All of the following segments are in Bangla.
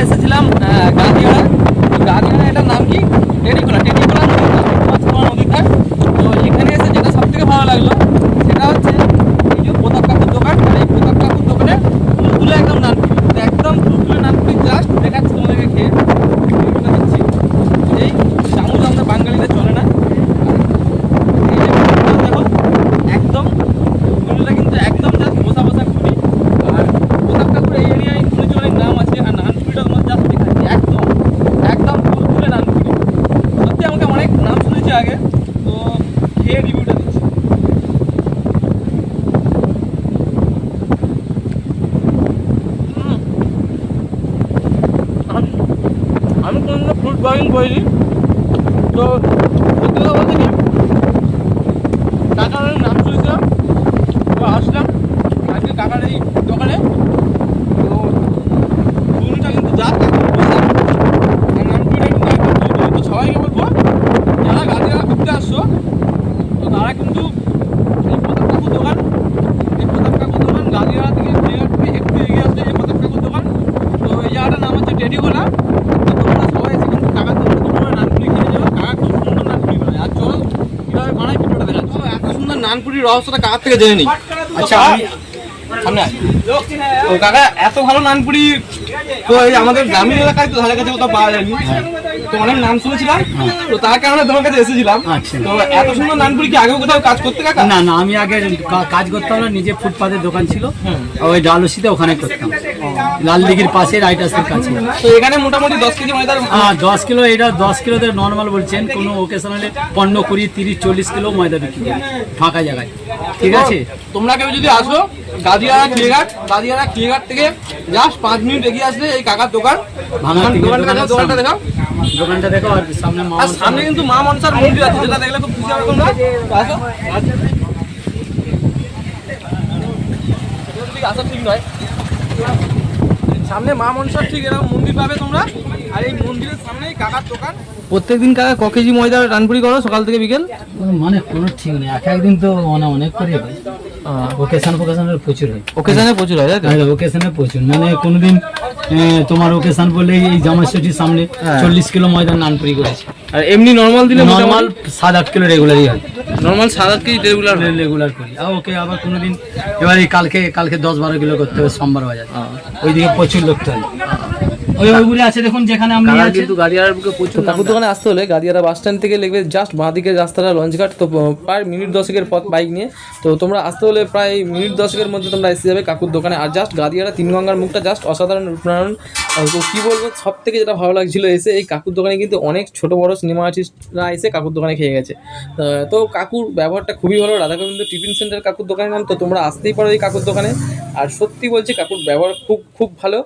এসেছিলাম গাদিয়াড়া। তো গাদিয়াড়া এটার নাম কি? টেডিখোলা নদীর ধার। তো এখানে এসে যেটা সব থেকে ভালো লাগলো সেটা হচ্ছে এই যে প্রতাপ কাকুর দোকান। আর এই প্রতাপ কাকুর দোকানে তুলে একদম নানপুরি, একদম তুলে নানপুরি জাস্ট দেখাচ্ছি তোমাদেরকে খেয়ে দিচ্ছি। এই চামচ আমাদের বাঙালিদের চলে না। এই যে দেখো একদম পুরোটা কিন্তু একদম জাস্ট বসা বসা পুরি। আর প্রতাপ কাকুর এই এরিয়ায় শুনেছি অনেক নাম আছে। আর নানপুরিটা তোমার জাস্ট দেখাচ্ছি একদম একদম তুলে নানপুরি। সত্যি আমাকে অনেক নাম শুনেছি আগে, তো খেয়ে রিভিউটা দিচ্ছি। আমি কোনোদিনও ফুড ব্লগিং করিনি, তো সত্যি কথা বলতে কি কাকার নাম শুনেছিলাম, তো আসলাম আজকে কাকার এই দোকানে। তো ঘুগনিটা কিন্তু যা নানপুরিটা কিন্তু একদম তুলে। তো সবাইকে বলবো যারা গাদিয়াড়া ঘুরতে আসছো তো তারা কিন্তু এই প্রতাপ কাকুর দোকান, গাদিয়াড়া থেকে একটু এগিয়ে আসলে এই প্রতাপ কাকুর দোকান। তো এই জায়গাটার নাম হচ্ছে টেডিখোলা। তো তোমরা সবাই এসে কিন্তু কাকার দোকানে তোমরা নানপুরি খেয়ে যাবে। কাকা খুব সুন্দর নানপুরি বানায়। আর চলো কীভাবে বানায় ভিডিওটা দেখাচ্ছি। এত সুন্দর নানপুরির রহস্যটা কাকার থেকে জেনে নিই। আচ্ছা সামনে তো কাকা এত ভালো নানপুরি তো এই আমাদের গ্রামীণ এলাকায় তো ধারে কাছে কোথাও পাওয়া যায়নি। তো অনেক নাম শুনেছিলাম, তো তার কারণে তোমার কাছে এসেছিলাম। তো এত সুন্দর নানপুরি কি আগেও কোথাও কাজ করতে কাকা? না না, আমি আগে কাজ করতাম না, নিজে ফুটপাতের দোকান ছিল ওই ডালুসিতে, ওখানে করতাম লাল দিঘির পাশে রাইটাসের কাছে। তো এখানে মোটামুটি 10 কেজি ময়দার 10 কিলো, এটা 10 কিলোতে নর্মাল বলছেন, কোনো ওকেশনালে 15, 20, 30, 40 কিলো ময়দা বিক্রি করি ফাঁকা জায়গায়। ঠিক আছে, তোমরা কেউ যদি আসো গাদিয়াড়া ক্লিয়ারঘাট থেকে জাস্ট 5 মিনিট এগিয়ে আসলে এই কাকার দোকান। দোকানটা দেখো, দোকানটা দেখো। আর সামনে সামনে কিন্তু মা মনসার মন্দির আছে, যেটা দেখলে খুব খুশি হবে তোমরা। আসো, আসা ঠিক নয়, সামনে মা মনসার ঠিক এরকম মন্দির পাবে তোমরা। আর এই মন্দিরের সামনেই কাকার দোকান। প্রত্যেকদিন কাকা ক কেজি ময়দা রানপুরি করো সকাল থেকে বিকেল? মানে কোনো ঠিক নেই, একদিন তো অনেক করে হয়। ওকেশনে প্রচুর হয়। ওকেশনে প্রচুর হয়, ওকেশনে প্রচুর, মানে কোনোদিন তোমার ওকেশন বলে এই জামাইষষ্ঠীর সামনে 40 কিলো ময়দা নানপুরি করেছে। আর এমনি নর্মাল দিলে নর্মাল 7-8 কিলো রেগুলারই হয়। নর্মাল 7-8 কেজি রেগুলার করি। আর ওকে আবার কোনোদিন এবার এই কালকে 10-12 কিলো করতে হবে সোমবার বাজার। ওইদিকে প্রচুর লোক তো ওইগুলি আছে দেখুন, যেখানে আমরা কিন্তু গাদিয়াড়ার বুকে প্রচুর কাকুর দোকানে আসতে হলে গাদিয়াড়া বাস স্ট্যান্ড থেকে লেগে জাস্ট বাঁ দিকে রাস্তাটা লঞ্চঘাট। তো প্রায় মিনিট 10-এর পথ বাইক নিয়ে। তো তোমরা আসতে হলে প্রায় মিনিট 10-এর মধ্যে তোমরা এসে যাবে কাকুর দোকানে। আর জাস্ট গাদিয়াড়া 3 গঙ্গার মুখটা জাস্ট অসাধারণ রূপনারায়ণ। তো কী বলবো, সব থেকে যেটা ভালো লাগছিল এসে এই কাকুর দোকানে কিন্তু অনেক ছোটো বড়ো সিনেমা আর্টিস্টরা এসে কাকুর দোকানে খেয়ে গেছে। তো কাকুর ব্যবহারটা খুবই ভালো। রাধা গোবিন্দ টিফিন সেন্টার কাকুর দোকানের নাম। তো তোমরা আসতেই পারো এই কাকুর দোকানে। আর সত্যি বলছি কাকুর ব্যবহার খুব খুব ভালো।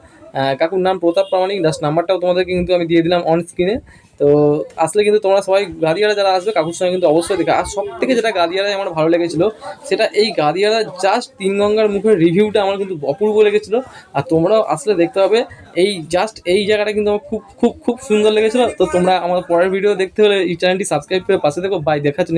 কাকুর নাম প্রতাপ প্রামাণিক, জাস্ট নাম্বারটাও তোমাদেরকে কিন্তু আমি দিয়ে দিলাম অন স্ক্রিনে। তো আসলে কিন্তু তোমরা সবাই গাদিয়াড়া যারা আসবে কাকুর সঙ্গে কিন্তু অবশ্যই দেখা। আর সব থেকে যেটা গাদিয়াড়ায় আমার ভালো লেগেছিলো সেটা এই গাদিয়াড়া জাস্ট 3 গঙ্গার মুখের রিভিউটা আমার কিন্তু অপূর্ব লেগেছিলো। আর তোমরাও আসলে দেখতে হবে এই জাস্ট এই জায়গাটা কিন্তু আমার খুব খুব খুব সুন্দর লেগেছিলো। তো তোমরা আমার পরের ভিডিও দেখতে হলে এই চ্যানেলটি সাবস্ক্রাইব করে পাশে দেখো। বাই, দেখাচ্ছি।